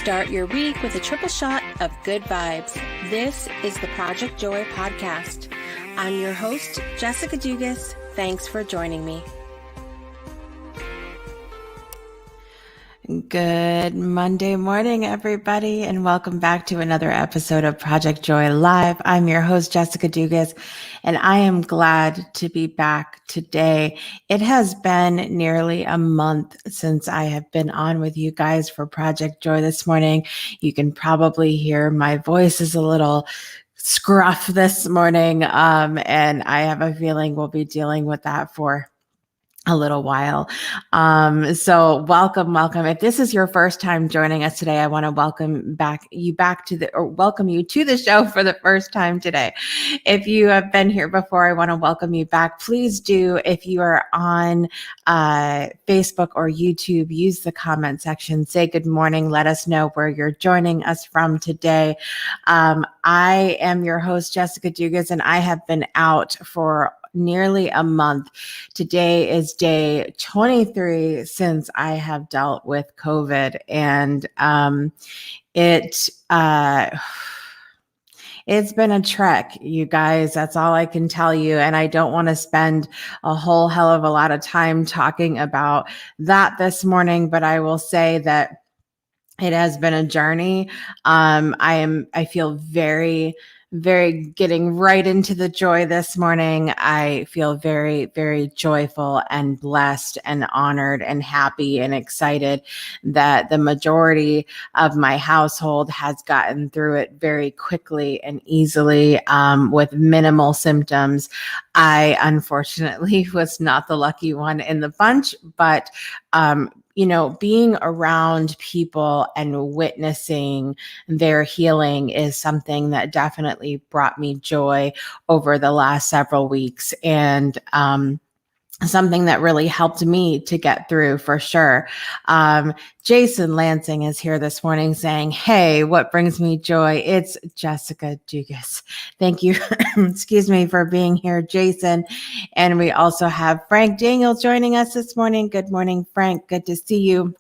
Start your week with a triple shot of good vibes. This is the Project Joy podcast. I'm your host, Jessica Dugas. Thanks for joining me. Good Monday morning, everybody, and welcome back to another episode of Project Joy Live. I'm your host, Jessica Dugas, and I am glad to be back today. It has been nearly a month since I have been on with you guys for Project Joy this morning. You can probably hear my voice is a little scruff this morning, and I have a feeling we'll be dealing with that for a little while. So welcome. If this is your first time joining us today, I want to welcome you to the show for the first time today. If you have been here before, I want to welcome you back. Please do, if you are on Facebook or YouTube, use the comment section, say good morning, let us know where you're joining us from today. I am your host, Jessica Dugas, and I have been out for nearly a month. Today is day 23 since I have dealt with COVID, and it's been a trek, you guys. That's all I can tell you. And I don't want to spend a whole hell of a lot of time talking about that this morning, but I will say that it has been a journey. I feel very getting right into the joy this morning. I feel very, very joyful and blessed and honored and happy and excited that the majority of my household has gotten through it very quickly and easily, with minimal symptoms. I unfortunately was not the lucky one in the bunch, but being around people and witnessing their healing is something that definitely brought me joy over the last several weeks, and something that really helped me to get through for sure. Jason Lansing is here this morning saying, hey, what brings me joy? It's Jessica Dugas. Thank you, excuse me, for being here, Jason. And we also have Frank Daniel joining us this morning. Good morning, Frank. Good to see you.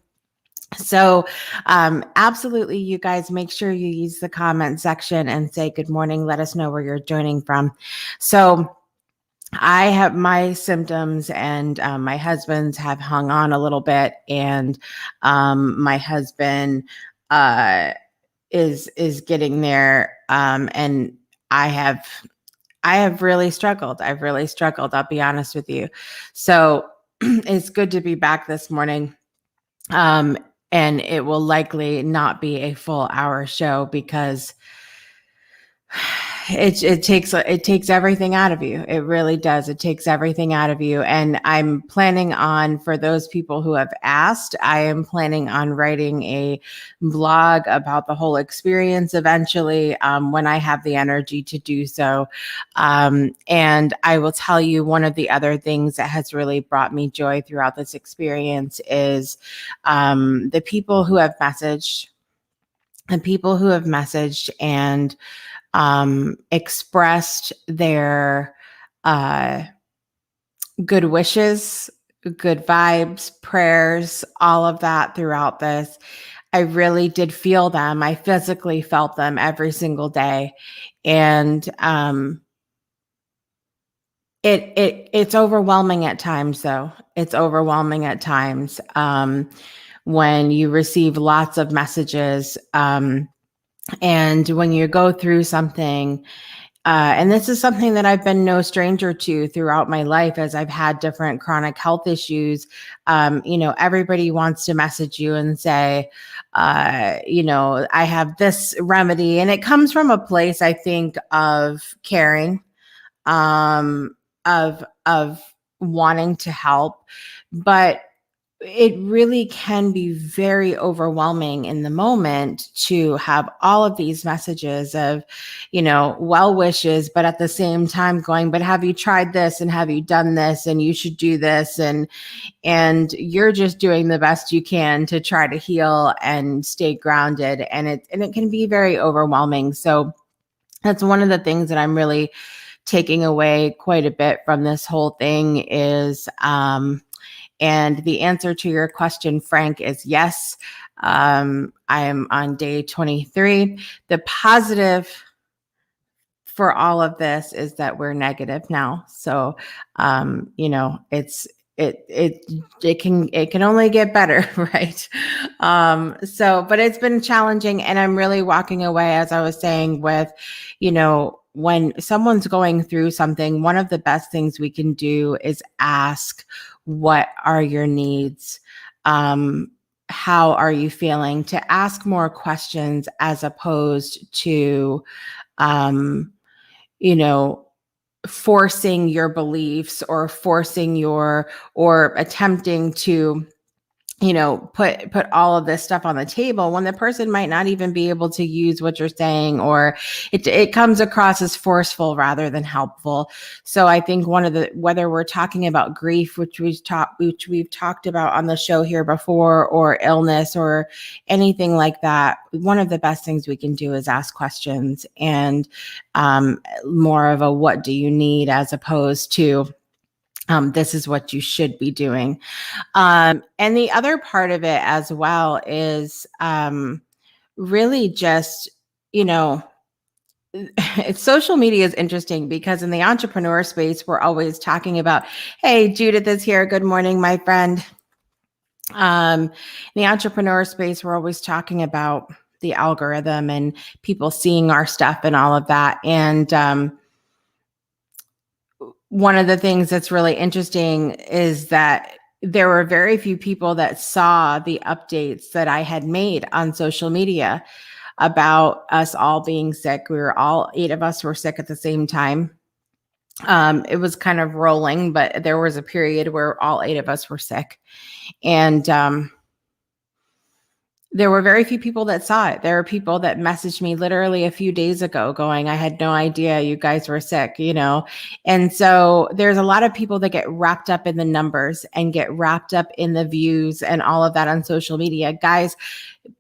So absolutely, you guys, make sure you use the comment section and say good morning. Let us know where you're joining from. So I have my symptoms, and my husband's have hung on a little bit, and my husband is getting there, and I have really struggled. I've really struggled. I'll be honest with you. So it's good to be back this morning. And it will likely not be a full hour show because it takes everything out of you. It really does. It takes everything out of you. And I'm planning on, for those people who have asked, I am planning on writing a blog about the whole experience eventually, when I have the energy to do so. And I will tell you, one of the other things that has really brought me joy throughout this experience is the people who have messaged and expressed their good wishes, good vibes, prayers, all of that throughout this. I really did feel them. I physically felt them every single day. And it's overwhelming at times, though. It's overwhelming at times when you receive lots of messages, and when you go through something, and this is something that I've been no stranger to throughout my life as I've had different chronic health issues. Everybody wants to message you and say, I have this remedy. And it comes from a place, I think, of caring, of wanting to help. But it really can be very overwhelming in the moment to have all of these messages of, well wishes, but at the same time going, but have you tried this, and have you done this, and you should do this, and you're just doing the best you can to try to heal and stay grounded, and it can be very overwhelming. So that's one of the things that I'm really taking away quite a bit from this whole thing is And the answer to your question, Frank, is yes. I am on day 23. The positive for all of this is that we're negative now. So, it can only get better, right? But it's been challenging, and I'm really walking away, as I was saying, with, when someone's going through something, one of the best things we can do is ask, what are your needs? How are you feeling? To ask more questions as opposed to, forcing your beliefs or or attempting to, put all of this stuff on the table when the person might not even be able to use what you're saying, or it comes across as forceful rather than helpful. So I think whether we're talking about grief, which we've talked about on the show here before, or illness or anything like that, one of the best things we can do is ask questions, and more of a what do you need, as opposed to this is what you should be doing. And the other part of it as well is really just, social media is interesting, because in the entrepreneur space, we're always talking about, hey, Judith is here. Good morning, my friend. In the entrepreneur space, we're always talking about the algorithm and people seeing our stuff and all of that. And one of the things that's really interesting is that there were very few people that saw the updates that I had made on social media about us all being sick. All 8 of us were sick at the same time. It was kind of rolling, but there was a period where all 8 of us were sick. And there were very few people that saw it. There were people that messaged me literally a few days ago going, I had no idea you guys were sick, And so there's a lot of people that get wrapped up in the numbers and get wrapped up in the views and all of that on social media. Guys,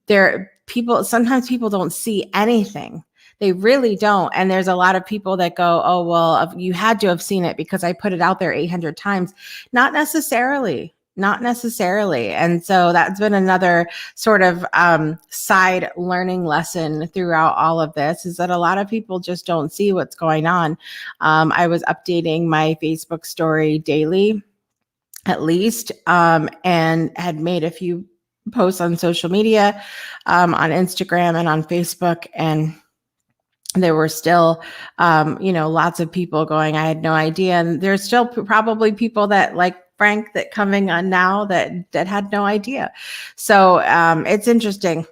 sometimes people don't see anything. They really don't. And there's a lot of people that go, oh, well, you had to have seen it because I put it out there 800 times. Not necessarily. And so that's been another sort of side learning lesson throughout all of this, is that a lot of people just don't see what's going on. I was updating my Facebook story daily, at least, and had made a few posts on social media, on Instagram and on Facebook, and there were still, lots of people going, I had no idea. And there's still probably people that, like Frank, that coming on now that had no idea. So it's interesting.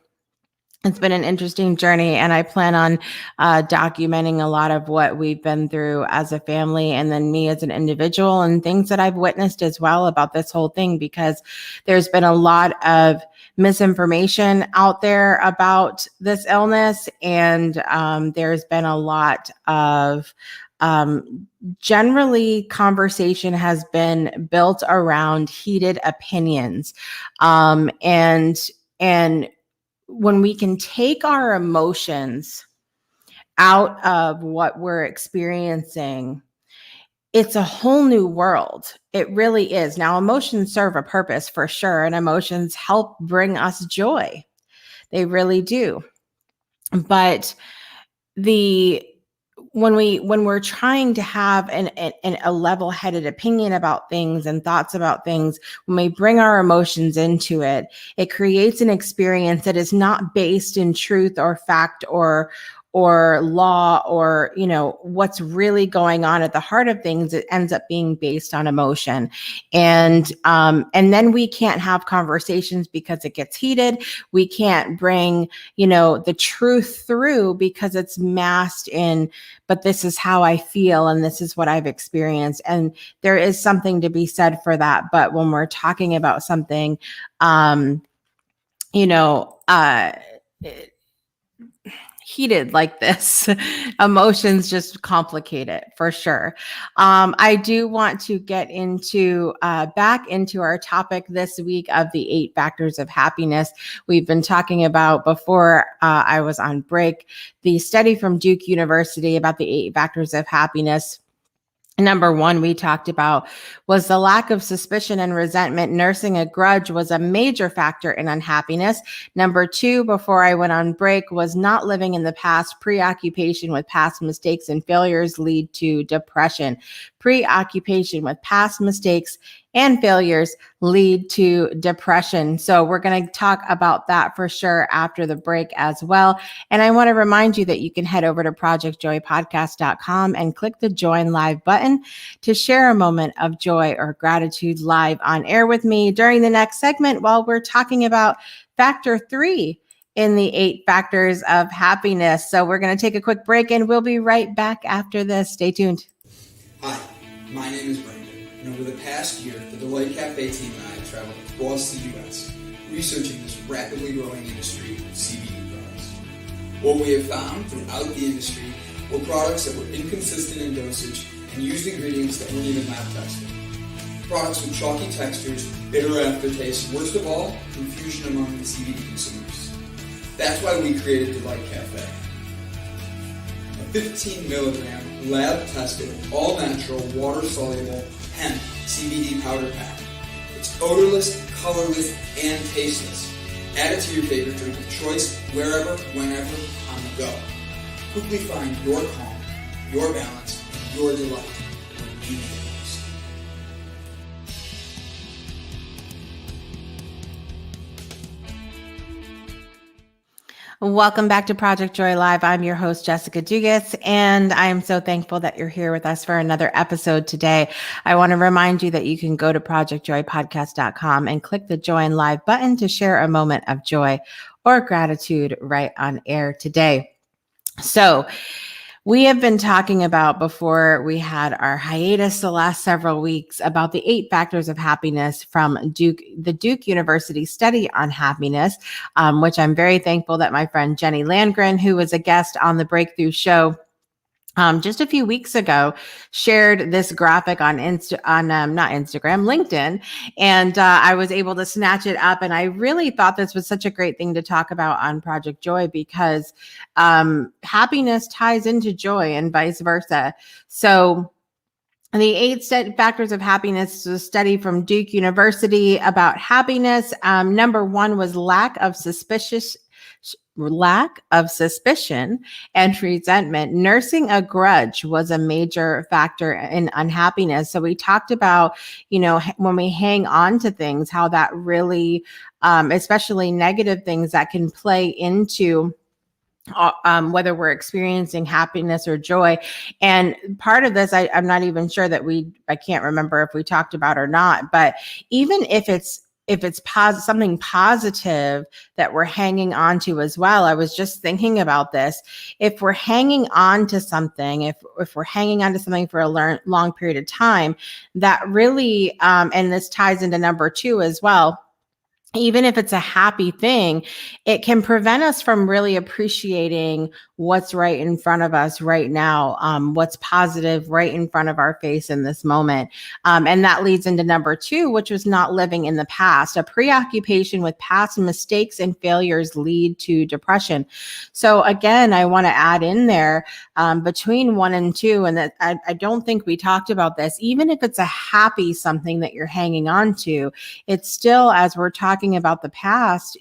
It's been an interesting journey, and I plan on documenting a lot of what we've been through as a family, and then me as an individual, and things that I've witnessed as well about this whole thing, because there's been a lot of misinformation out there about this illness, and there's been a lot of generally conversation has been built around heated opinions, and when we can take our emotions out of what we're experiencing, it's a whole new world. It really is. Now, emotions serve a purpose for sure, and emotions help bring us joy. They really do. But when we're trying to have a level-headed opinion about things and thoughts about things, when we bring our emotions into it, it creates an experience that is not based in truth or fact or law or what's really going on at the heart of things. It ends up being based on emotion, and then we can't have conversations because it gets heated. We can't bring the truth through because it's masked in, but this is how I feel and this is what I've experienced, and there is something to be said for that. But when we're talking about something heated like this, emotions just complicate it for sure. I do want to get into back into our topic this week of the 8 factors of happiness. We've been talking about, before I was on break, the study from Duke University about the 8 factors of happiness. Number one, we talked about was the lack of suspicion and resentment. Nursing a grudge was a major factor in unhappiness. Number two, before I went on break, was not living in the past. Preoccupation with past mistakes and failures lead to depression. Preoccupation with past mistakes and failures lead to depression. So we're going to talk about that for sure after the break as well. And I want to remind you that you can head over to projectjoypodcast.com and click the join live button to share a moment of joy or gratitude live on air with me during the next segment while we're talking about factor 3 in the 8 factors of happiness. So we're going to take a quick break and we'll be right back after this. Stay tuned. Hi, my name is Brandon, and over the past year, the Delight Cafe team and I have traveled across the U.S. researching this rapidly growing industry of CBD products. What we have found throughout the industry were products that were inconsistent in dosage and used ingredients that weren't even lab tested. Products with chalky textures, bitter aftertaste, and worst of all, confusion among the CBD consumers. That's why we created Delight Cafe. A 15 milligram lab-tested, all-natural, water-soluble hemp CBD powder pack. It's odorless, colorless, and tasteless. Add it to your favorite drink of choice, wherever, whenever, on the go. Quickly find your calm, your balance, and your delight when you need it most. Welcome back to Project Joy Live. I'm your host, Jessica Dugas, and I'm so thankful that you're here with us for another episode today. I want to remind you that you can go to projectjoypodcast.com and click the join live button to share a moment of joy or gratitude right on air today. So, we have been talking about, before we had our hiatus the last several weeks, about the 8 factors of happiness from the Duke University study on happiness, which I'm very thankful that my friend Jenny Landgren, who was a guest on the Breakthrough Show just a few weeks ago, shared this graphic on LinkedIn, and I was able to snatch it up. And I really thought this was such a great thing to talk about on Project Joy because happiness ties into joy and vice versa. So the 8 factors of happiness is a study from Duke University about happiness. Number 1 was lack of suspicion and resentment. Nursing a grudge was a major factor in unhappiness. So we talked about, when we hang on to things, how that really, especially negative things that can play into whether we're experiencing happiness or joy. And part of this, I'm not even sure that I can't remember if we talked about or not, but even if it's something positive that we're hanging on to as well. I was just thinking about this. If we're hanging on to something, if we're hanging on to something for a long period of time, that really, and this ties into number 2 as well, even if it's a happy thing, it can prevent us from really appreciating what's right in front of us right now, what's positive right in front of our face in this moment. And that leads into number 2, which was not living in the past. A preoccupation with past mistakes and failures lead to depression. So again, I want to add in there between 1 and 2, and that I don't think we talked about this, even if it's a happy something that you're hanging on to, it's still, as we're talking about the past,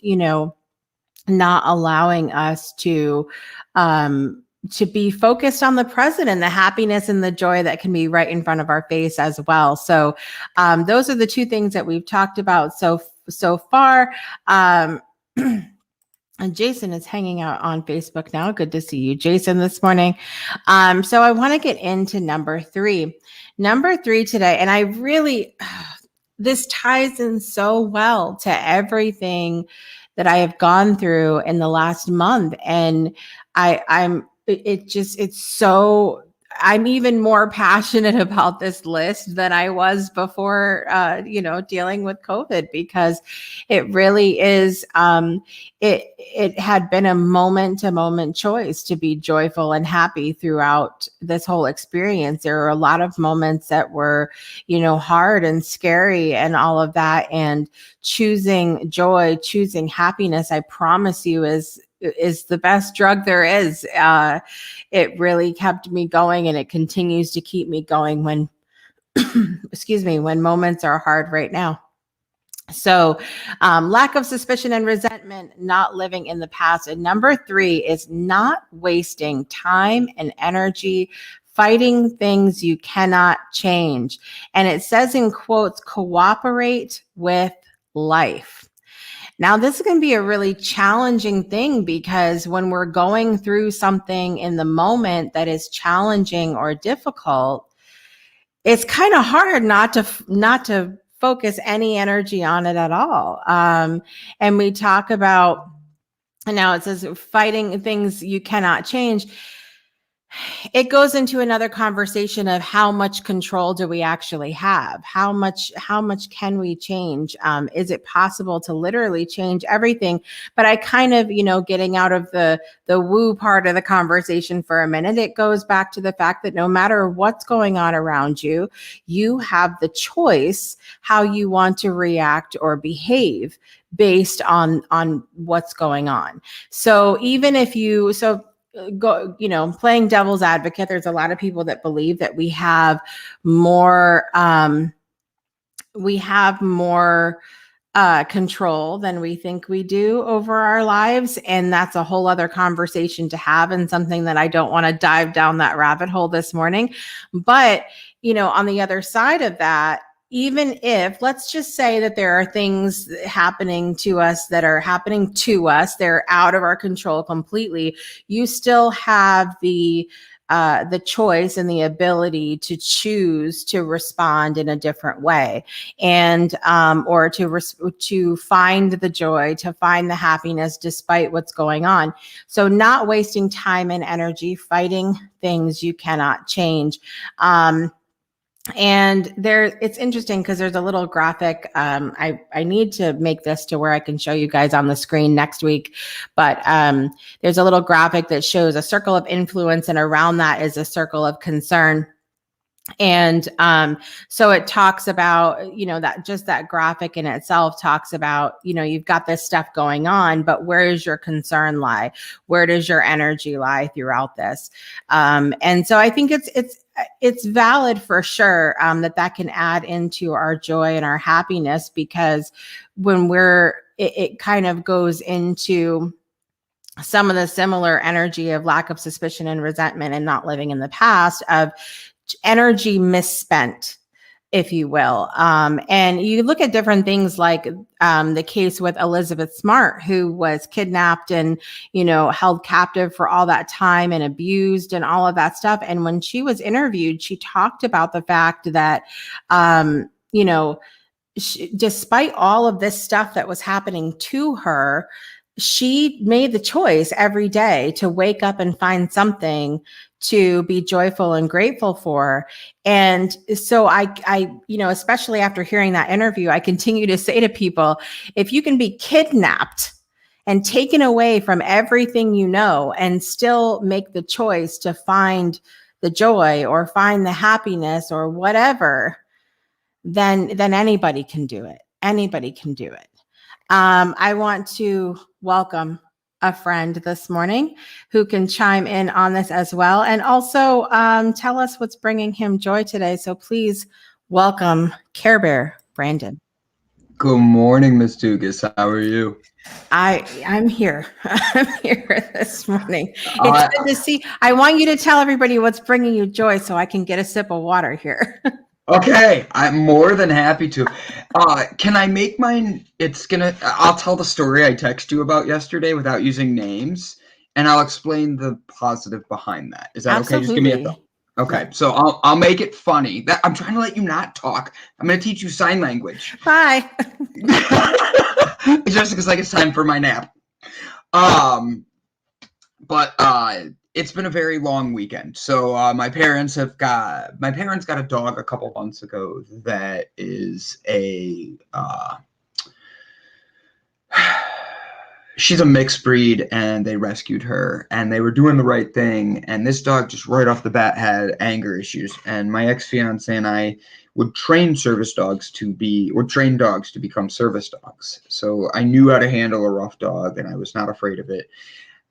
not allowing us to be focused on the present and the happiness and the joy that can be right in front of our face as well. So those are the 2 things that we've talked about so far. And Jason is hanging out on Facebook now. Good to see you, Jason, this morning. So I want to get into number 3. Number 3 today, and I really, this ties in so well to everything that I have gone through in the last month. And I'm even more passionate about this list than I was before, dealing with COVID, because it really is, it had been a moment to moment choice to be joyful and happy throughout this whole experience. There were a lot of moments that were, hard and scary and all of that. And choosing joy, choosing happiness, I promise you, is is the best drug there is. It really kept me going, and it continues to keep me going when, excuse me, when moments are hard right now. So, lack of suspicion and resentment, not living in the past. And number 3 is not wasting time and energy fighting things you cannot change. And it says in quotes, cooperate with life. Now, this is going to be a really challenging thing, because when we're going through something in the moment that is challenging or difficult, it's kind of hard not to focus any energy on it at all. And we talk about, and now it says fighting things you cannot change. It goes into another conversation of how much control do we actually have? How much can we change? Is it possible to literally change everything? But I kind of, getting out of the woo part of the conversation for a minute, it goes back to the fact that no matter what's going on around you, you have the choice how you want to react or behave based on what's going on. So even if you, go, playing devil's advocate, there's a lot of people that believe that we have more control than we think we do over our lives. And that's a whole other conversation to have, and something that I don't want to dive down that rabbit hole this morning. But, on the other side of that, even if, let's just say that there are things happening to us, they're out of our control completely, you still have the choice and the ability to choose to respond in a different way, and or to find the joy, to find the happiness despite what's going on. So not wasting time and energy fighting things you cannot change. And it's interesting because there's a little graphic. I need to make this to where I can show you guys on the screen next week. But there's a little graphic that shows a circle of influence, and around that is a circle of concern. And so it talks about, that just that graphic in itself talks about, you've got this stuff going on, but where does your concern lie? Where does your energy lie throughout this? And so I think it's valid for sure, that can add into our joy and our happiness, because when it kind of goes into some of the similar energy of lack of suspicion and resentment and not living in the past, of energy misspent, if you will. And you look at different things like the case with Elizabeth Smart, who was kidnapped and, held captive for all that time and abused and all of that stuff. And when she was interviewed, she talked about the fact that, despite all of this stuff that was happening to her, she made the choice every day to wake up and find something to be joyful and grateful for. And so I, especially after hearing that interview, I continue to say to people, if you can be kidnapped and taken away from everything and still make the choice to find the joy or find the happiness or whatever, then anybody can do it. Anybody can do it. I want to welcome a friend this morning who can chime in on this as well, and also tell us what's bringing him joy today. So please welcome Care Bear Brandon. Good morning, Miss Dugas. How are you? I'm here. I'm here this morning. It's good to see. I want you to tell everybody what's bringing you joy so I can get a sip of water here. Okay, I'm more than happy to. Can I make mine? I'll tell the story I texted you about yesterday without using names, and I'll explain the positive behind that. Is that Absolutely. okay? Just give me a thumb. Okay, yeah. So I'll make it funny. I'm trying to let you not talk. I'm going to teach you sign language. Bye. Just because it's time for my nap. But it's been a very long weekend. So my parents got a dog a couple months ago that is she's a mixed breed, and they rescued her, and they were doing the right thing. And this dog just right off the bat had anger issues. And my ex-fiance and I would train dogs to become service dogs. So I knew how to handle a rough dog, and I was not afraid of it.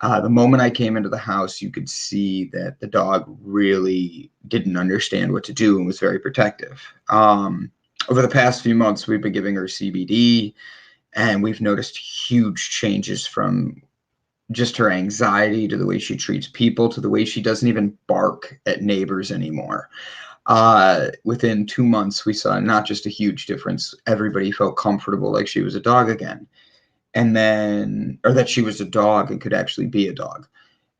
The moment I came into the house, you could see that the dog really didn't understand what to do and was very protective. Over the past few months, we've been giving her CBD, and we've noticed huge changes from just her anxiety to the way she treats people to the way she doesn't even bark at neighbors anymore. Within 2 months, we saw not just a huge difference. Everybody felt comfortable like she was a dog again. And then, or that she was a dog and could actually be a dog.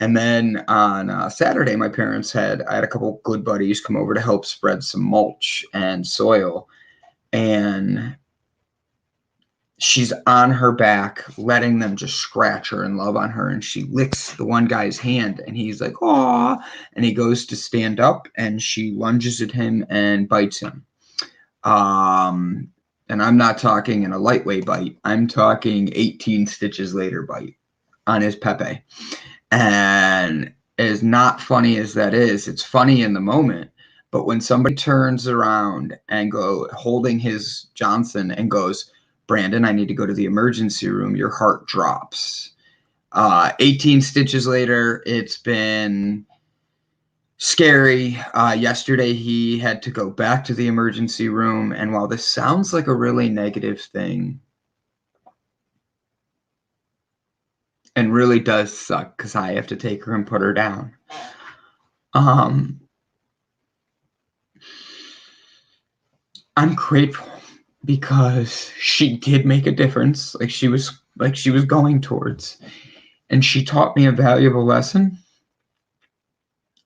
And then on Saturday, I had a couple good buddies come over to help spread some mulch and soil. And she's on her back, letting them just scratch her and love on her. And she licks the one guy's hand, and he's like, "Aw." And he goes to stand up, and she lunges at him and bites him. And I'm not talking in a lightweight bite. I'm talking 18 stitches later bite on his Pepe. And as not funny as that is, it's funny in the moment. But when somebody turns around and holding his Johnson and goes, "Brandon, I need to go to the emergency room," your heart drops. 18 stitches later, it's been scary. Yesterday, he had to go back to the emergency room. And while this sounds like a really negative thing, and really does suck because I have to take her and put her down, I'm grateful because she did make a difference, like she was going towards. And she taught me a valuable lesson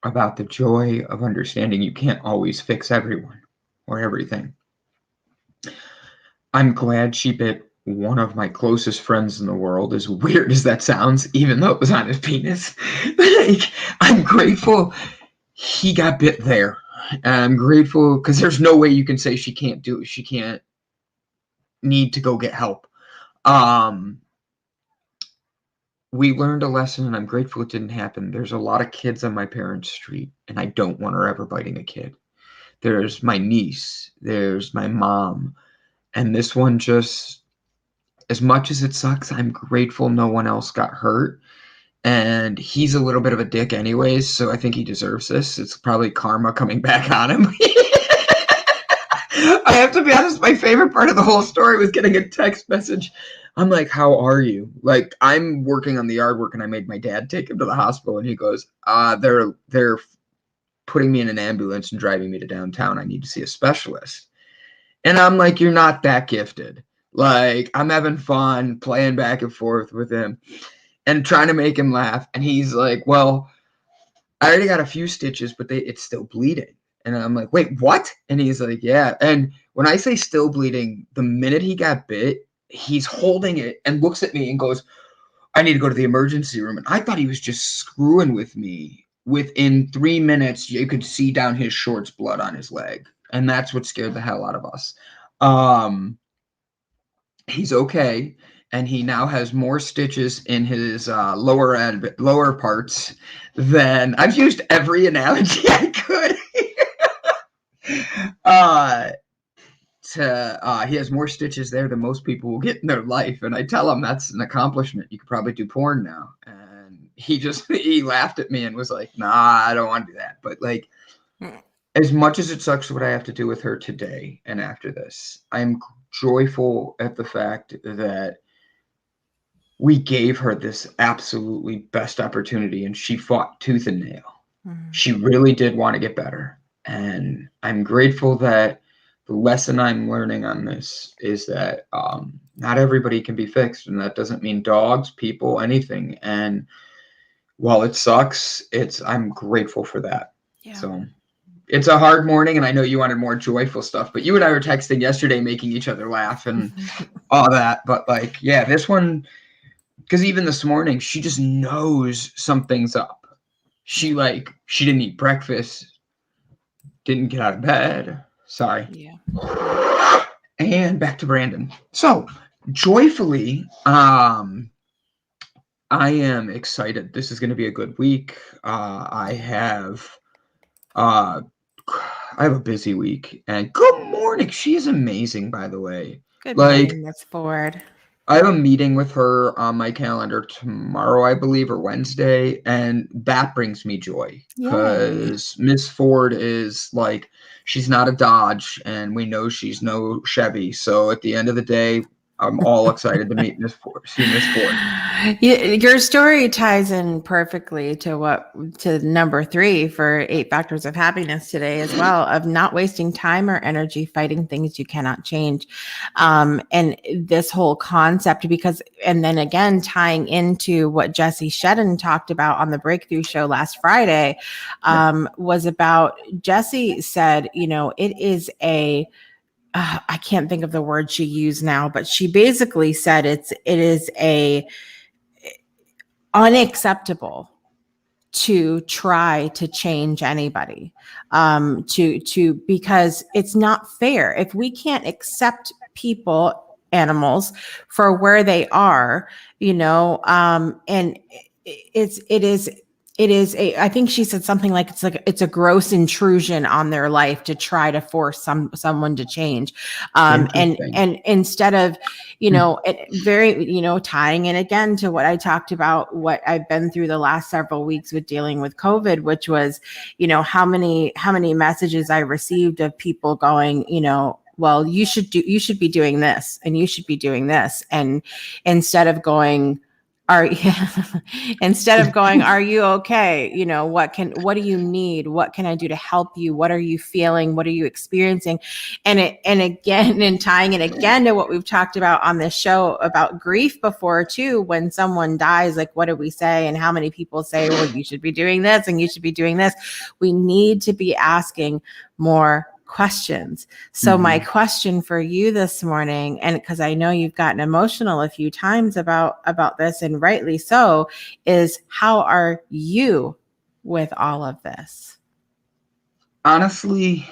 about the joy of understanding you can't always fix everyone or everything. I'm glad she bit one of my closest friends in the world, as weird as that sounds, even though it was on his penis. I'm grateful he got bit there. And I'm grateful because there's no way you can say she can't do it. She can't need to go get help. We learned a lesson, and I'm grateful it didn't happen. There's a lot of kids on my parents' street, and I don't want her ever biting a kid. There's my niece, there's my mom, and this one just, as much as it sucks, I'm grateful no one else got hurt. And he's a little bit of a dick anyways, so I think he deserves this. It's probably karma coming back on him. I have to be honest, my favorite part of the whole story was getting a text message. I'm like, "How are you?" Like, I'm working on the yard work, and I made my dad take him to the hospital, and he goes, they're putting me in an ambulance and driving me to downtown. I need to see a specialist." And I'm like, "You're not that gifted." Like, I'm having fun playing back and forth with him and trying to make him laugh. And he's like, "Well, I already got a few stitches, but it's still bleeding." And I'm like, "Wait, what?" And he's like, "Yeah." And when I say still bleeding, the minute he got bit, he's holding it and looks at me and goes, "I need to go to the emergency room." And I thought he was just screwing with me. Within 3 minutes, you could see down his shorts blood on his leg. And that's what scared the hell out of us. He's okay. And he now has more stitches in his lower parts than I've used every analogy I could. He has more stitches there than most people will get in their life, and I tell him that's an accomplishment. You could probably do porn now. And he laughed at me and was like, "Nah, I don't want to do that." But like, as much as it sucks what I have to do with her today and after this, I'm joyful at the fact that we gave her this absolutely best opportunity, and she fought tooth and nail. She really did want to get better. And I'm grateful that the lesson I'm learning on this is that not everybody can be fixed. And that doesn't mean dogs, people, anything. And while it sucks, I'm grateful for that. Yeah. So it's a hard morning, and I know you wanted more joyful stuff, but you and I were texting yesterday, making each other laugh and all that. But like, yeah, this one, because even this morning, she just knows something's up. She didn't eat breakfast, didn't get out of bed. Sorry. Yeah. And back to Brandon. So joyfully, I am excited. This is going to be a good week. I have a busy week. And good morning. She's amazing, by the way. Good Like, morning, Miss Ford. I have a meeting with her on my calendar tomorrow, I believe, or Wednesday, and that brings me joy Yay. because Miss Ford is like, she's not a Dodge, and we know she's no Chevy. So at the end of the day, I'm all excited to meet Miss Ford, see Miss Ford. Your story ties in perfectly to number 3 for 8 factors of happiness today as well, of not wasting time or energy fighting things you cannot change. And this whole concept, and then again, tying into what Jesse Shedden talked about on the Breakthrough Show last Friday, was about, Jesse said, it is I can't think of the word she used now, but she basically said it is a unacceptable to try to change anybody, because it's not fair. If we can't accept people, animals, for where they are, and it is I think she said something like it's a gross intrusion on their life to try to force someone to change, and instead of tying in again to what I talked about, what I've been through the last several weeks with dealing with COVID, which was, how many messages I received of people going, well, you should be doing this, and you should be doing this, and instead of going, are are you okay? What do you need? What can I do to help you? What are you feeling? What are you experiencing? And tying it again to what we've talked about on this show about grief before too, when someone dies, like, what do we say? And how many people say, well, you should be doing this and you should be doing this. We need to be asking more questions. So my question for you this morning, and because I know you've gotten emotional a few times about this, and rightly so, is how are you with all of this? Honestly,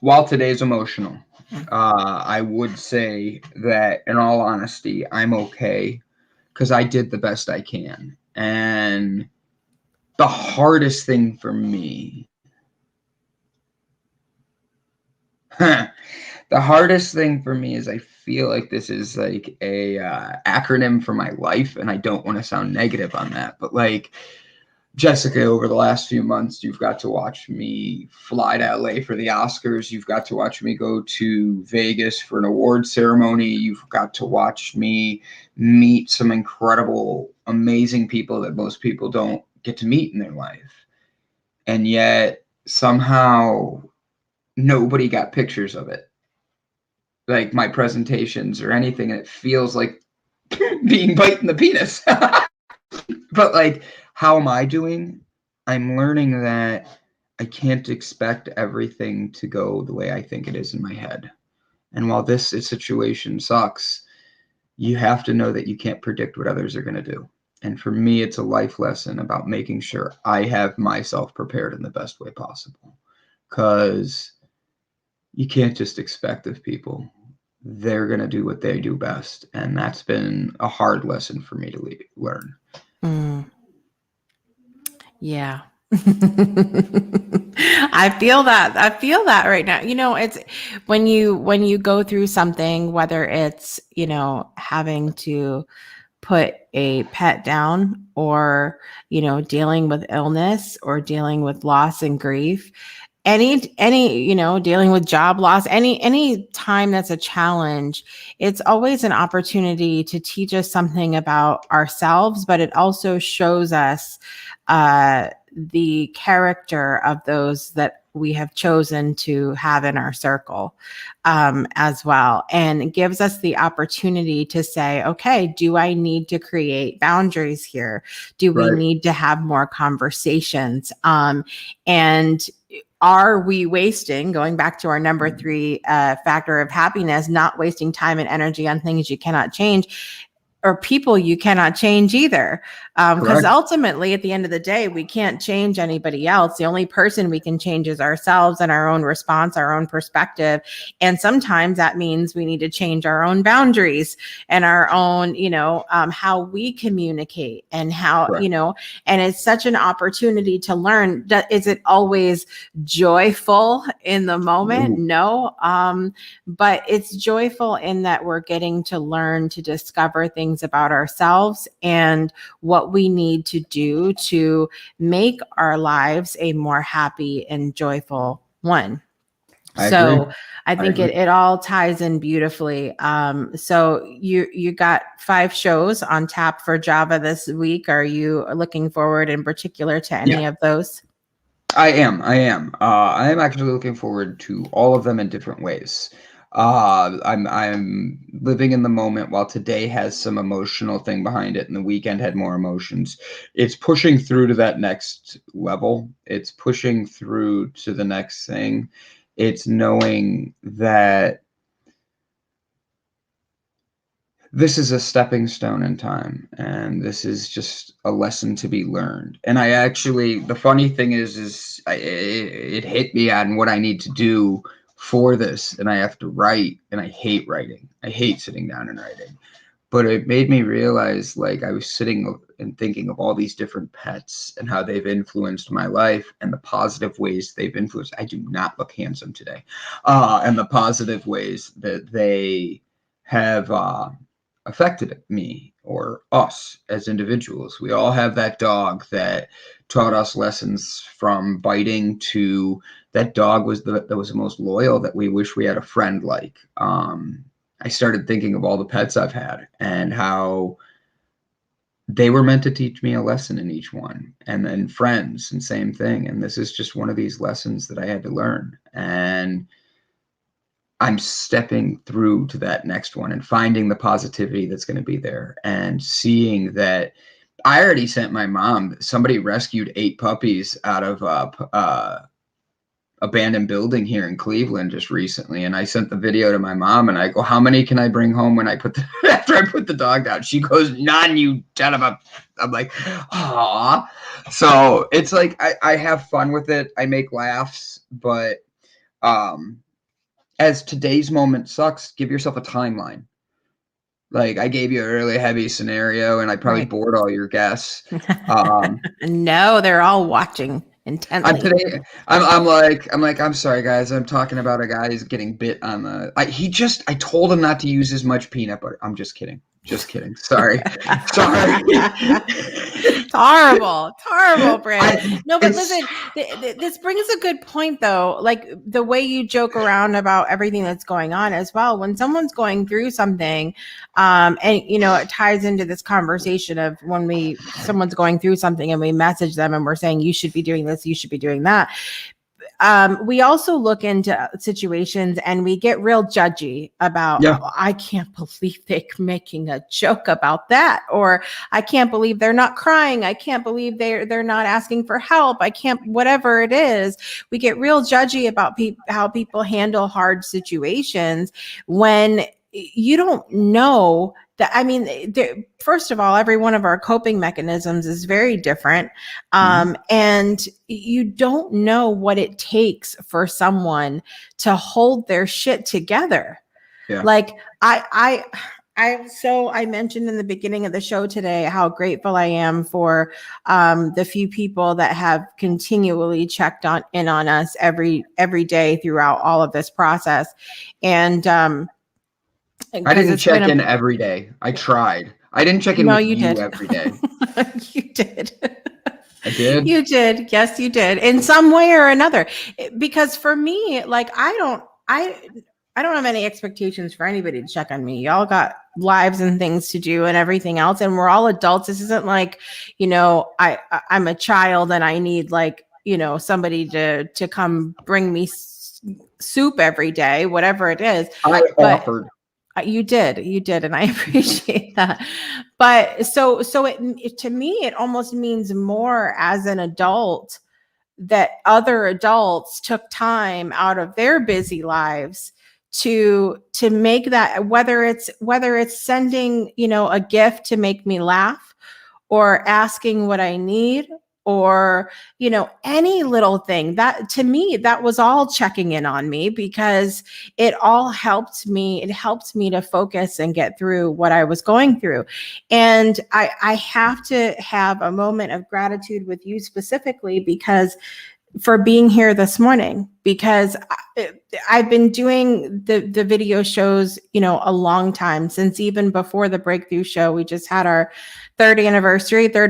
while today's emotional, I would say that in all honesty, I'm okay because I did the best I can. And the hardest thing for me, is I feel like this is like a acronym for my life, and I don't want to sound negative on that, but like, Jessica, over the last few months, you've got to watch me fly to LA for the Oscars. You've got to watch me go to Vegas for an award ceremony. You've got to watch me meet some incredible, amazing people that most people don't get to meet in their life. And yet, somehow, nobody got pictures of it, like my presentations or anything. And it feels like being biting the penis. But like, how am I doing? I'm learning that I can't expect everything to go the way I think it is in my head. And while this situation sucks, you have to know that you can't predict what others are going to do. And for me, it's a life lesson about making sure I have myself prepared in the best way possible. Because you can't just expect of people. They're going to do what they do best. And that's been a hard lesson for me to learn. Yeah. I feel that right now. It's when you go through something, whether it's, having to put a pet down, or, dealing with illness, or dealing with loss and grief, any dealing with job loss, any time that's a challenge, it's always an opportunity to teach us something about ourselves, but it also shows us the character of those that we have chosen to have in our circle, as well. And it gives us the opportunity to say, okay, do I need to create boundaries here? Do we need to have more conversations? And are we wasting, going back to our number 3 factor of happiness, not wasting time and energy on things you cannot change, or people you cannot change either? Because Correct. ultimately, at the end of the day, we can't change anybody else. The only person we can change is ourselves and our own response, our own perspective. And sometimes that means we need to change our own boundaries and our own, how we communicate and how, Correct. and it's such an opportunity to learn. Is it always joyful in the moment? Ooh. No. But it's joyful in that we're getting to learn to discover things about ourselves and what we need to do to make our lives a more happy and joyful one. I agree. So I I think agree. it all ties in beautifully. So you got 5 shows on tap for Java this week. Are you looking forward in particular to any Yeah, of those? I am. I am actually looking forward to all of them in different ways. I'm living in the moment while today has some emotional thing behind it and the weekend had more emotions. It's pushing through to that next level. It's pushing through to the next thing. It's knowing that this is a stepping stone in time and this is just a lesson to be learned. And I actually, the funny thing is it hit me on what I need to do for this, and I have to write, and I hate writing. I hate sitting down and writing. But it made me realize, like, I was sitting and thinking of all these different pets and how they've influenced my life and the positive ways they've influenced. I do not look handsome today. And the positive ways that they have affected me or us as individuals. We all have that dog that taught us lessons, from biting to that dog that was the most loyal, that we wish we had a friend like. I started thinking of all the pets I've had and how they were meant to teach me a lesson in each one. And then friends, and same thing. And this is just one of these lessons that I had to learn. And I'm stepping through to that next one and finding the positivity that's going to be there, and seeing that I already sent my mom. Somebody rescued 8 puppies out of abandoned building here in Cleveland just recently, and I sent the video to my mom, and I go, "How many can I bring home when I put the after I put the dog down?" She goes, "None, you son of a." I'm like, "Aw." So it's like I have fun with it. I make laughs, but as today's moment sucks, give yourself a timeline. Like, I gave you a really heavy scenario, and I probably Right. bored all your guests. Um, No, they're all watching I'm intently. today. I'm sorry, guys. I'm talking about a guy who's getting bit on the. I told him not to use as much peanut butter. I'm just kidding. Just kidding. Sorry. Sorry. It's horrible. It's horrible, Brandon. No, but It's listen, this brings a good point, though. Like the way you joke around about everything that's going on as well. When someone's going through something, and it ties into this conversation of when someone's going through something and we message them and we're saying, you should be doing this, you should be doing that. We also look into situations and we get real judgy about, yeah. oh, I can't believe they're making a joke about that, or I can't believe they're not crying. I can't believe they're not asking for help. I can't, whatever it is. We get real judgy about how people handle hard situations when you don't know that. I mean, first of all, every one of our coping mechanisms is very different. And you don't know what it takes for someone to hold their shit together. Yeah. Like I mentioned in the beginning of the show today how grateful I am for the few people that have continually checked in on us every day throughout all of this process. And I didn't it's been check in every day. I tried. I didn't check in no, with you you did. every day. You did. I did. You did. Yes, you did. In some way or another. Because for me, like I don't have any expectations for anybody to check on me. Y'all got lives and things to do and everything else. And we're all adults. This isn't like, I'm a child and I need like, somebody to come bring me soup every day, whatever it is. I But offered. you did, and I appreciate that. But so it to me, it almost means more as an adult that other adults took time out of their busy lives to make that, whether it's sending, a gift to make me laugh, or asking what I need, or, any little thing. That, to me, that was all checking in on me, because it all helped me. It helped me to focus and get through what I was going through. And I have to have a moment of gratitude with you specifically, because for being here this morning, because I've been doing the video shows, a long time, since even before the Breakthrough Show. We just had our third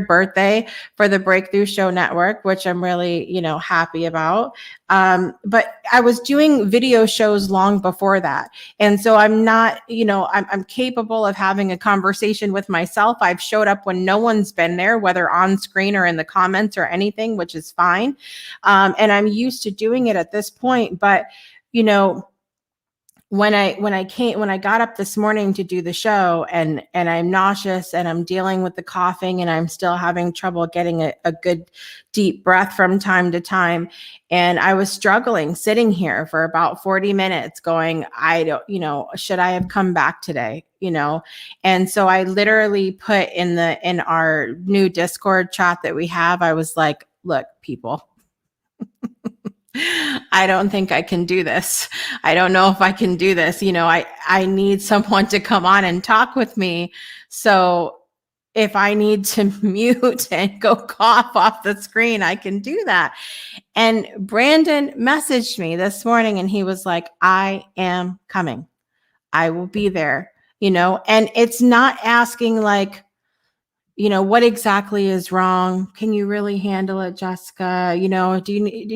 birthday for the Breakthrough Show Network, which I'm really, happy about. But I was doing video shows long before that. And so I'm not, I'm capable of having a conversation with myself. I've showed up when no one's been there, whether on screen or in the comments or anything, which is fine. And I'm used to doing it at this point. But, when I got up this morning to do the show, and I'm nauseous, and I'm dealing with the coughing, and I'm still having trouble getting a good deep breath from time to time. And I was struggling sitting here for about 40 minutes going, I don't, should I have come back today? And so I literally put in our new Discord chat that we have, I was like, look, people, I don't think I can do this. I don't know if I can do this. I need someone to come on and talk with me. So if I need to mute and go cough off the screen, I can do that. And Brandon messaged me this morning, and he was like, I am coming. I will be there, and it's not asking like, what exactly is wrong? Can you really handle it, Jessica?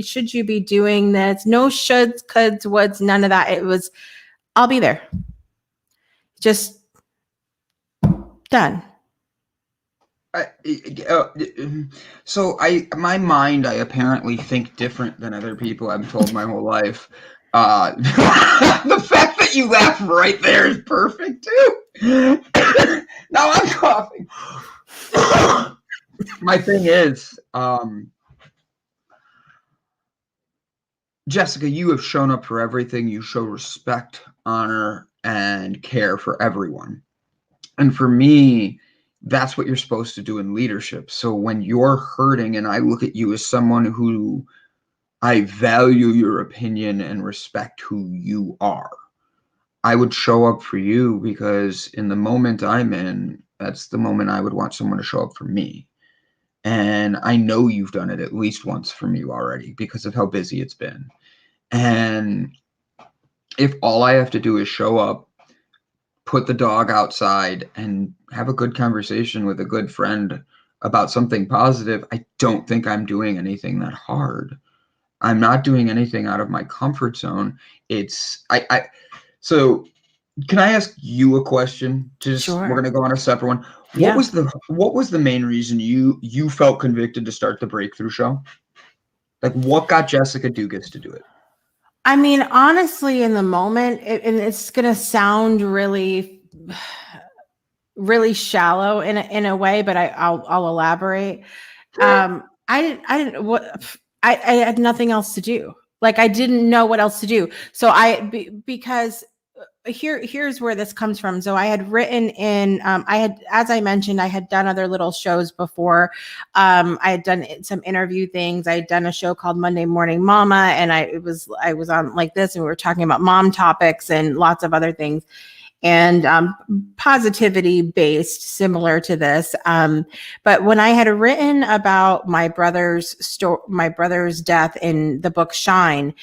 Should you be doing this? No shoulds, coulds, woulds, none of that. It was, I'll be there. Just done. My mind, I apparently think different than other people. I've been told my whole life. The fact that you laugh right there is perfect too. Now I'm coughing. My thing is, Jessica, you have shown up for everything. You show respect, honor, and care for everyone. And for me, that's what you're supposed to do in leadership. So when you're hurting, and I look at you as someone who I value your opinion and respect who you are, I would show up for you, because in the moment I'm in, that's the moment I would want someone to show up for me. And I know you've done it at least once for me already, because of how busy it's been. And if all I have to do is show up, put the dog outside, and have a good conversation with a good friend about something positive, I don't think I'm doing anything that hard. I'm not doing anything out of my comfort zone. So can I ask you a question? Sure. We're going to go on a separate one. Yeah. What was the main reason you felt convicted to start the Breakthrough Show? Like, what got Jessica Dugas to do it? I mean, honestly, in the moment, and it's going to sound really, really shallow in a way, but I'll elaborate. Sure. I had nothing else to do. Like, I didn't know what else to do. So because here's where this comes from. So I had written in, as I mentioned, I had done other little shows before. I had done some interview things. I had done a show called Monday Morning Mama, and I was on like this, and we were talking about mom topics and lots of other things, and positivity based, similar to this. But when I had written about my brother's death in the book Shine,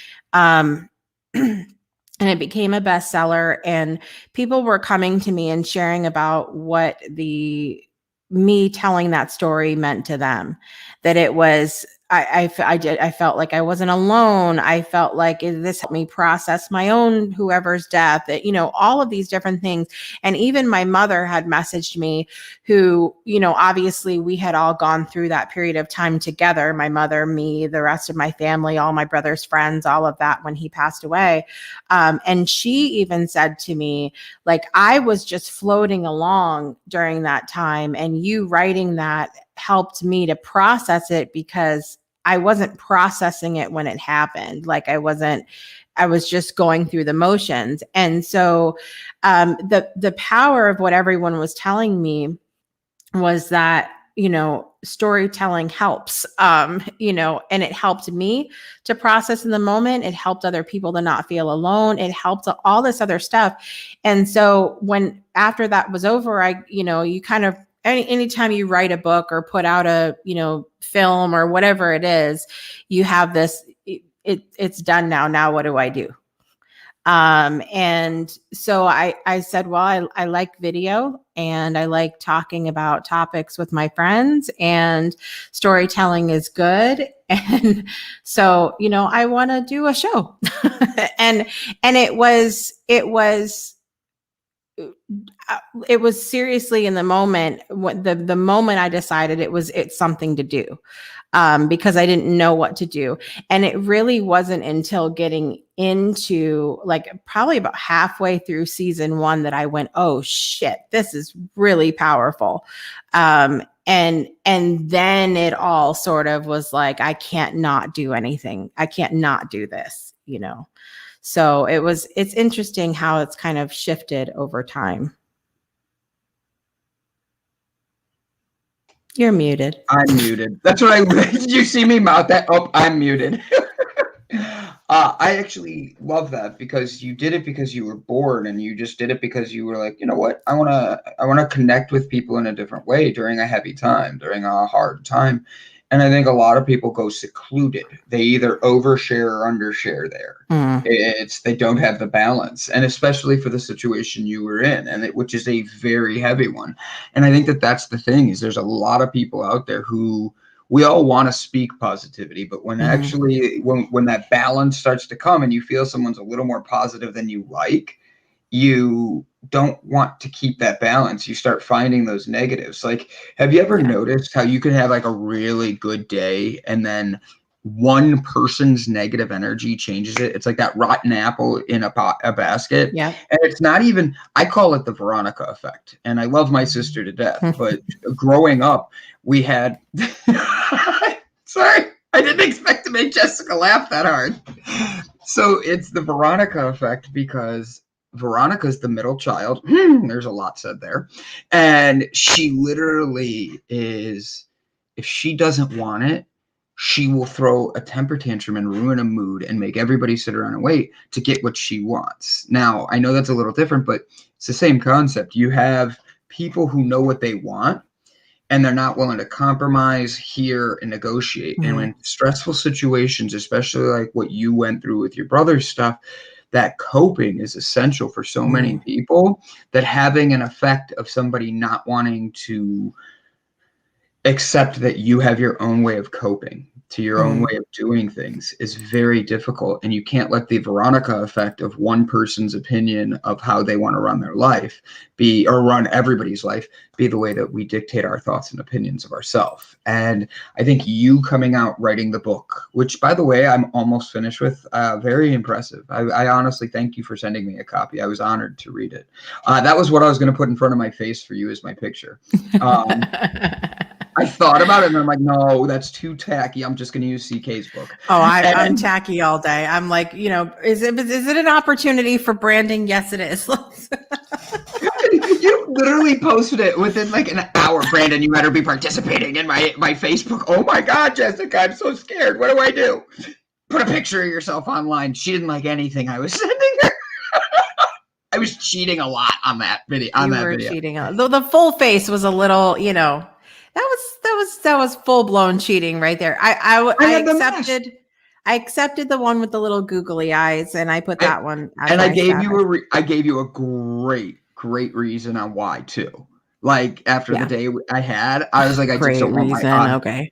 and it became a bestseller, and people were coming to me and sharing about what me telling that story meant to them, that it was, I felt like I wasn't alone. I felt like this helped me process my own whoever's death, all of these different things. And even my mother had messaged me, who, obviously we had all gone through that period of time together. My mother, me, the rest of my family, all my brother's friends, all of that, when he passed away. And she even said to me, like, I was just floating along during that time, and you writing that helped me to process it, because I wasn't processing it when it happened. Like, I was just going through the motions. And so the power of what everyone was telling me was that, storytelling helps, and it helped me to process in the moment. It helped other people to not feel alone. It helped all this other stuff. And so when, after that was over, you kind of, anytime you write a book or put out a, film or whatever it is, you have this, it's done now. Now what do I do? And so I said, well, I like video and I like talking about topics with my friends, and storytelling is good. And so, I want to do a show. and it was seriously in the moment, the moment I decided it's something to do, because I didn't know what to do. And it really wasn't until getting into, like, probably about halfway through season 1 that I went, oh shit, this is really powerful. And then it all sort of was like, I can't not do anything. I can't not do this, So it's interesting how it's kind of shifted over time. You're muted. I'm muted. That's what did you see me mouth that? Oh, I'm muted. I actually love that, because you did it because you were bored, and you just did it because you were like, you know what? I want to connect with people in a different way during a heavy time, during a hard time. And I think a lot of people go secluded. They either overshare or undershare there. They don't have the balance, and especially for the situation you were in, which is a very heavy one. And I think that's the thing, is there's a lot of people out there who, we all want to speak positivity, but when actually, when that balance starts to come and you feel someone's a little more positive than you like, you don't want to keep that balance. You start finding those negatives. Like, have you ever noticed how you can have like a really good day, and then one person's negative energy changes it? It's like that rotten apple in a basket. Yeah. And it's not even, I call it the Veronica effect. And I love my sister to death, but growing up, we had, sorry, I didn't expect to make Jessica laugh that hard. So it's the Veronica effect, because Veronica's the middle child. There's a lot said there. And she literally is, if she doesn't want it, she will throw a temper tantrum and ruin a mood and make everybody sit around and wait to get what she wants. Now, I know that's a little different, but it's the same concept. You have people who know what they want, and they're not willing to compromise, hear, and negotiate. And when stressful situations, especially like what you went through with your brother's stuff, that coping is essential for so many people, that having an effect of somebody not wanting to accept that you have your own way of coping, to your own way of doing things, is very difficult. And you can't let the Veronica effect of one person's opinion of how they want to run their life be, or run everybody's life, be the way that we dictate our thoughts and opinions of ourselves. And I think you coming out, writing the book, which, by the way, I'm almost finished with, very impressive. I honestly thank you for sending me a copy. I was honored to read it. That was what I was going to put in front of my face for you as my picture. I thought about it, and I'm like, no, that's too tacky. I'm just going to use CK's book. Oh, I'm tacky all day. I'm like, is it an opportunity for branding? Yes, it is. You literally posted it within like an hour. Brandon, you better be participating in my Facebook. Oh my God, Jessica, I'm so scared. What do I do? Put a picture of yourself online. She didn't like anything I was sending her. I was cheating a lot on that video. Cheating. The full face was a little, that was full blown cheating right there. I accepted the one with the little googly eyes, and I put that one. And I gave you a great reason on why too. Like, after the day I had, I was like, I just don't want my okay.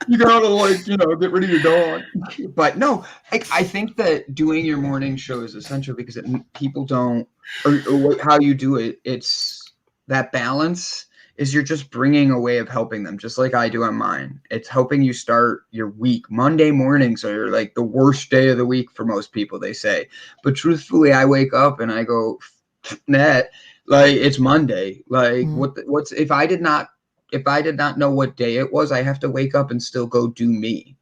You gotta get rid of your dog. But no, I think that doing your morning show is essential, because people don't, or how you do it. It's that balance. Is you're just bringing a way of helping them, just like I do on mine. It's helping you start your week. Monday mornings are like the worst day of the week for most people, they say. But truthfully, I wake up and I go, like, it's Monday. Like, what's if I did not know what day it was, I have to wake up and still go do me.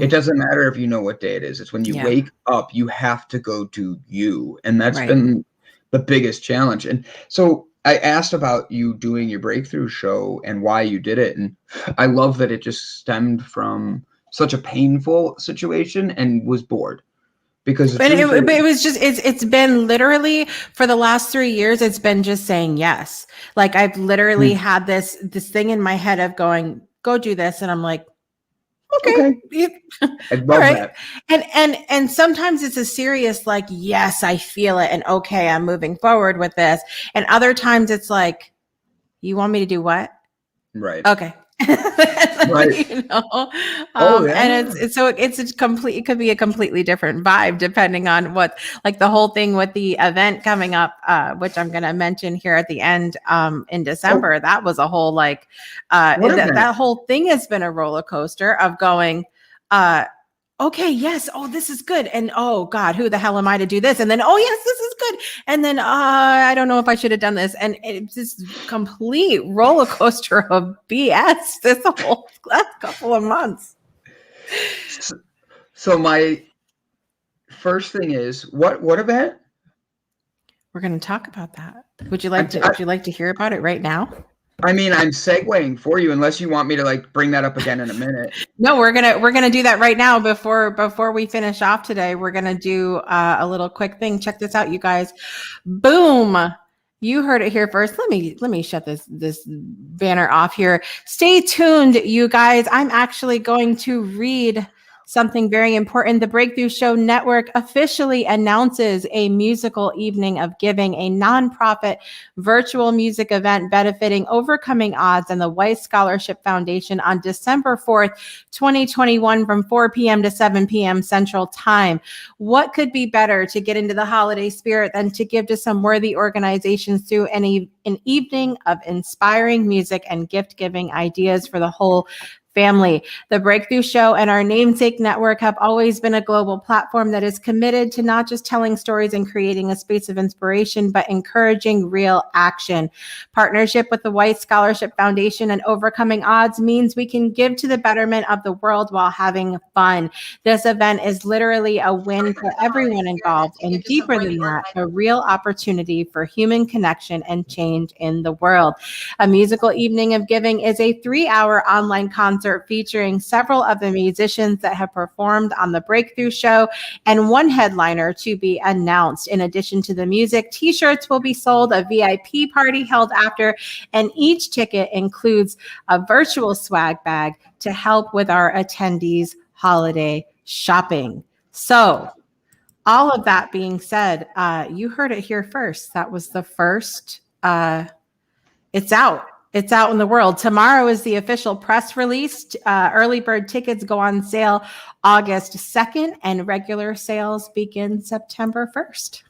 It doesn't matter if you know what day it is. It's when you wake up, you have to go do you. And that's been the biggest challenge. And so I asked about you doing your breakthrough show and why you did it, and I love that it just stemmed from such a painful situation and was bored because the But truth but it is, was just it's been literally for the last 3 years, it's been just saying yes. Like I've literally had this thing in my head of going, go do this. And I'm like, okay. okay, All I love right. that. And sometimes it's a serious, like, yes, I feel it. And okay, I'm moving forward with this. And other times it's like, you want me to do what? Right, Okay. right. You know, Oh yeah, and it's a complete, it could be a completely different vibe depending on what, like the whole thing with the event coming up, which I'm going to mention here at the end, in oh, December. That was a whole, like, what event? that whole thing has been a roller coaster of going, uh, okay, yes, oh, this is good. And oh God, who the hell am I to do this? And then, oh yes, this is good. And then I don't know if I should have done this. And it's this complete roller coaster of BS this whole last couple of months. So my first thing is what event? We're going to talk about that. Would you I'm, like to, I, would you like to hear about it right now? I mean, I'm segueing for you, unless you want me to like bring that up again in a minute. No, we're gonna do that right now before we finish off today. We're gonna do a little quick thing. Check this out, you guys. Boom. You heard it here first. Let me shut this banner off here. Stay tuned, you guys. I'm actually going to read something very important. The Breakthrough Show Network officially announces a musical evening of giving, a nonprofit virtual music event benefiting Overcoming Odds and the Weiss Scholarship Foundation on December 4th, 2021 from 4 p.m. to 7 p.m. Central Time. What could be better to get into the holiday spirit than to give to some worthy organizations through an evening of inspiring music and gift-giving ideas for the whole family? The Breakthrough Show and our namesake network have always been a global platform that is committed to not just telling stories and creating a space of inspiration, but encouraging real action. Partnership with the Weiss Scholarship Foundation and Overcoming Odds means we can give to the betterment of the world while having fun. This event is literally a win for everyone involved, and deeper than that, a real opportunity for human connection and change in the world. A musical evening of giving is a 3-hour online concert featuring several of the musicians that have performed on the Breakthrough Show and one headliner to be announced. In addition to the music, t-shirts will be sold, a VIP party held after, and each ticket includes a virtual swag bag to help with our attendees' holiday shopping. So, all of that being said, you heard it here first. That was the first. It's out. It's out in the world. Tomorrow is the official press release. Early bird tickets go on sale August 2nd, and regular sales begin September 1st.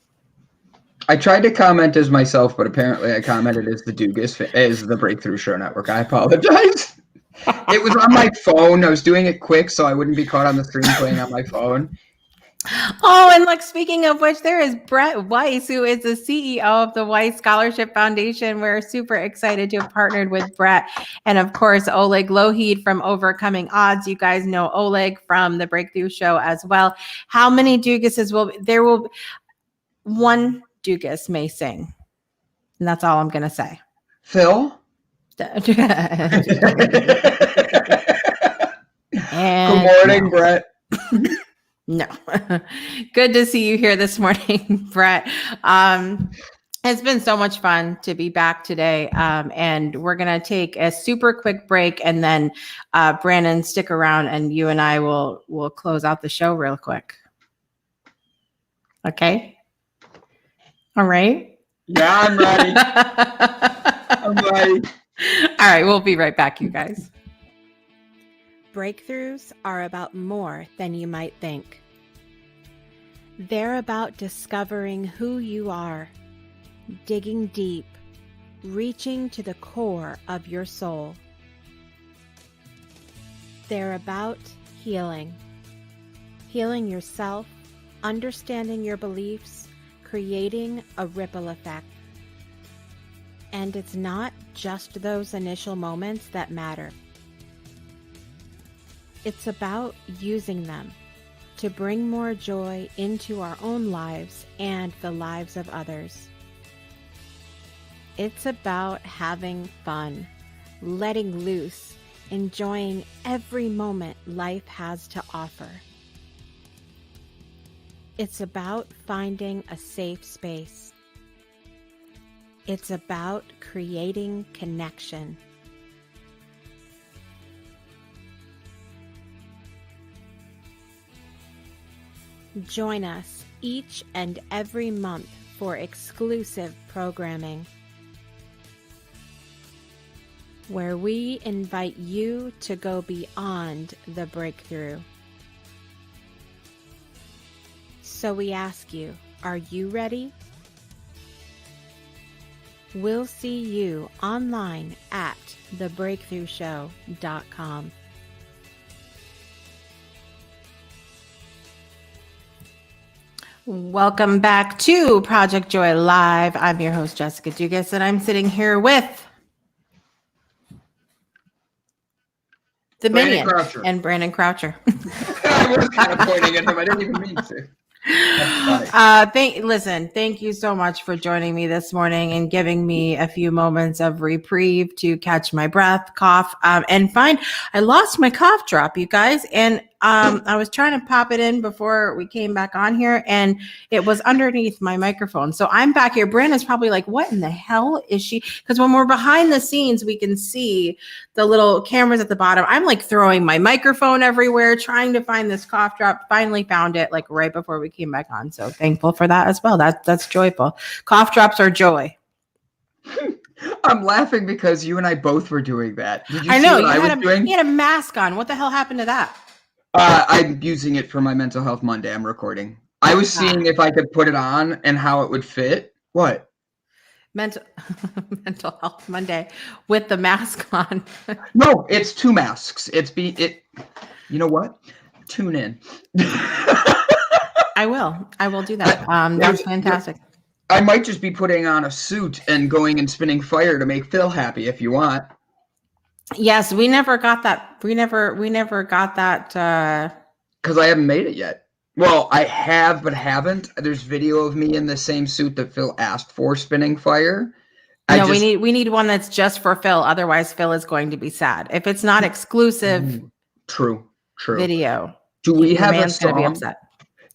I tried to comment as myself, but apparently I commented as the Breakthrough Show Network. I apologize. It was on my phone. I was doing it quick so I wouldn't be caught on the screen playing on my phone. Oh, and like, speaking of which, there is Brett Weiss, who is the CEO of the Weiss Scholarship Foundation. We're super excited to have partnered with Brett. And of course, Oleg Lohid from Overcoming Odds. You guys know Oleg from the Breakthrough Show as well. How many Dugases will one Dugas may sing. And that's all I'm going to say. Phil? Good morning, Brett. No. Good to see you here this morning, Brett. It's been so much fun to be back today. And we're going to take a super quick break, and then Brandon, stick around and you and I will close out the show real quick. Okay. All right. Yeah, I'm ready. I'm ready. All right. We'll be right back, you guys. Breakthroughs are about more than you might think. They're about discovering who you are, digging deep, reaching to the core of your soul. They're about healing yourself, understanding your beliefs, creating a ripple effect. And it's not just those initial moments that matter. It's about using them to bring more joy into our own lives and the lives of others. It's about having fun, letting loose, enjoying every moment life has to offer. It's about finding a safe space. It's about creating connection. Join us each and every month for exclusive programming, where we invite you to go beyond the breakthrough. So we ask you, are you ready? We'll see you online at thebreakthroughshow.com. Welcome back to Project Joy Live. I'm your host, Jessica Dugas, and I'm sitting here with the Brandon Minion Croucher. and Brandon Croucher. I was kind of pointing at him. I didn't even mean to. Thank you so much for joining me this morning and giving me a few moments of reprieve to catch my breath, cough, and find I lost my cough drop, you guys, and I was trying to pop it in before we came back on here, and it was underneath my microphone. So I'm back here. Brandon's probably like, "What in the hell is she?" Because when we're behind the scenes, we can see the little cameras at the bottom. I'm like throwing my microphone everywhere, trying to find this cough drop. Finally found it like right before we came back on. So thankful for that as well. That's joyful. Cough drops are joy. I'm laughing because you and I both were doing that. Did you I see know what I was doing? you had a mask on. What the hell happened to that? I'm using it for my Mental Health Monday I'm recording. I was seeing if I could put it on and how it would fit. What? Mental Health Monday with the mask on. No, it's two masks. You know what? Tune in. I will do that. That's fantastic. I might just be putting on a suit and going and spinning fire to make Phil happy if you want. Yes, we never got that. We never got that. Because I haven't made it yet. Well, I have, but haven't. There's video of me in the same suit that Phil asked for, spinning fire. We need one that's just for Phil. Otherwise, Phil is going to be sad if it's not exclusive. True. Video. Do we have a song? Gonna be upset.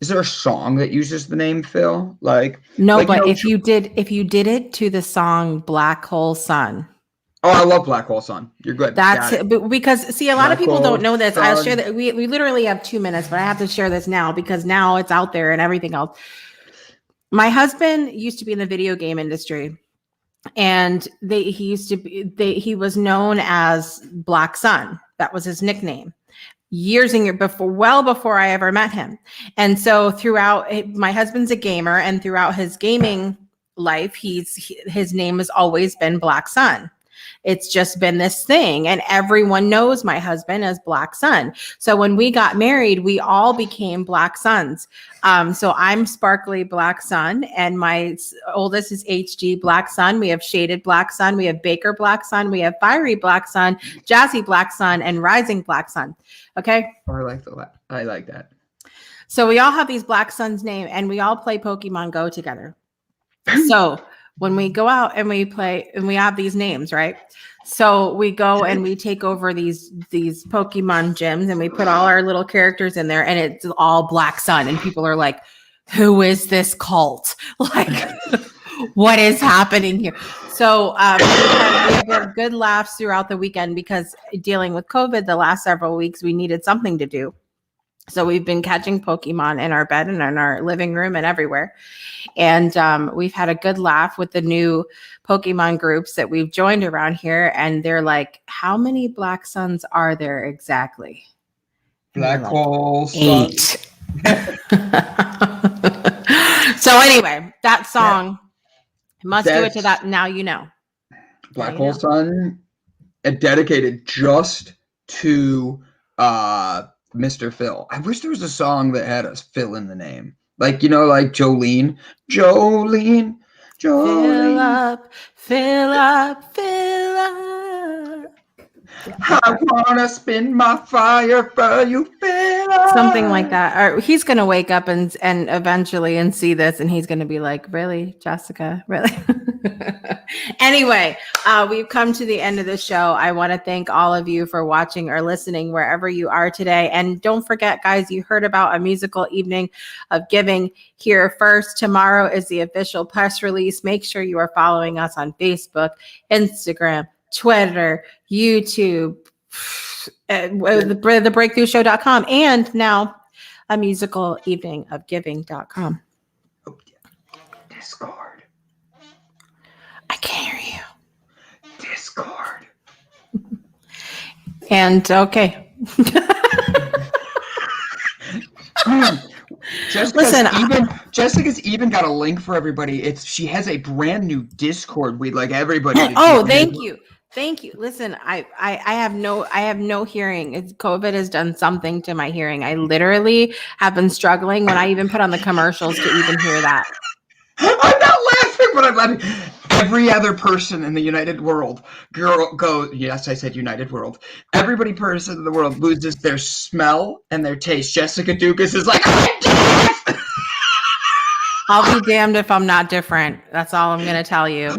Is there a song that uses the name Phil? No, but if you did it to the song Black Hole Sun. Oh, I love Black Hole Sun. You're good. That's it. Because see, a lot of people don't know this. Sun. I'll share that. We literally have 2 minutes, but I have to share this now because now it's out there and everything else. My husband used to be in the video game industry, and he was known as Black Sun. That was his nickname. Years and years before, well before I ever met him. And so my husband's a gamer, and throughout his gaming life, his name has always been Black Sun. It's just been this thing, and everyone knows my husband as Black Sun. So when we got married, we all became Black Suns. So I'm Sparkly Black Sun, and my oldest is HG Black Sun. We have Shaded Black Sun. We have Baker Black Sun. We have Fiery Black Sun, Jazzy Black Sun, and Rising Black Sun. Okay. I like that. So we all have these Black Suns name, and we all play Pokemon Go together. So when we go out and we play and we have these names, right? So we go and we take over these Pokemon gyms and we put all our little characters in there, and it's all Black Sun, and people are like, who is this cult? Like, what is happening here? So we have good laughs throughout the weekend because dealing with COVID the last several weeks, we needed something to do. So we've been catching Pokemon in our bed and in our living room and everywhere. And we've had a good laugh with the new Pokemon groups that we've joined around here. And they're like, how many Black Suns are there exactly? Black Hole Sun. 8. So anyway, that song, must do it to that. Now you know. Black Hole Sun, dedicated just to Mr. Phil. I wish there was a song that had a Phil in the name. Like Jolene. Jolene. Fill up. I wanna spin my fire for you, Phil Something like that. Or he's going to wake up and eventually and see this, and he's going to be like, really, Jessica, really? Anyway, we've come to the end of the show. I want to thank all of you for watching or listening wherever you are today. And don't forget, guys, you heard about a musical evening of giving here first. Tomorrow is the official press release. Make sure you are following us on Facebook, Instagram, Twitter, YouTube, thebreakthroughshow.com, and now a musical evening of giving.com. Discord. I can't hear you. Discord. And okay. Jessica's even got a link for everybody. She has a brand new Discord. We'd like everybody to Thank you. Thank you. Listen, I have no hearing. COVID has done something to my hearing. I literally have been struggling when I even put on the commercials to even hear that. I'm not laughing, but I'm laughing. Every other person in the United world yes, I said United world. Everybody person in the world loses their smell and their taste. Jessica Dugas is like, I'm deaf! I'll be damned if I'm not different. That's all I'm going to tell you.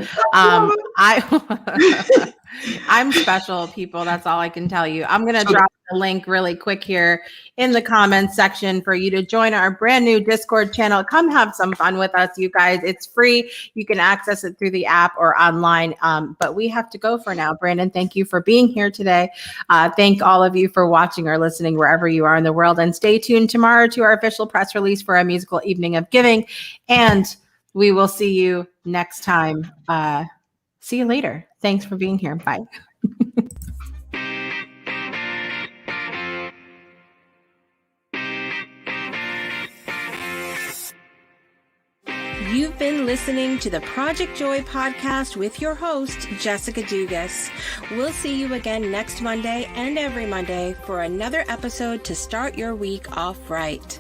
I'm special, people. That's all I can tell you. I'm going to drop the link really quick here in the comments section for you to join our brand new Discord channel. Come have some fun with us, you guys. It's free. You can access it through the app or online. But we have to go for now. Brandon, thank you for being here today. Thank all of you for watching or listening wherever you are in the world. And stay tuned tomorrow to our official press release for a musical evening of giving. And we will see you next time. See you later. Thanks for being here. Bye. You've been listening to the Project Joy podcast with your host, Jessica Dugas. We'll see you again next Monday and every Monday for another episode to start your week off right.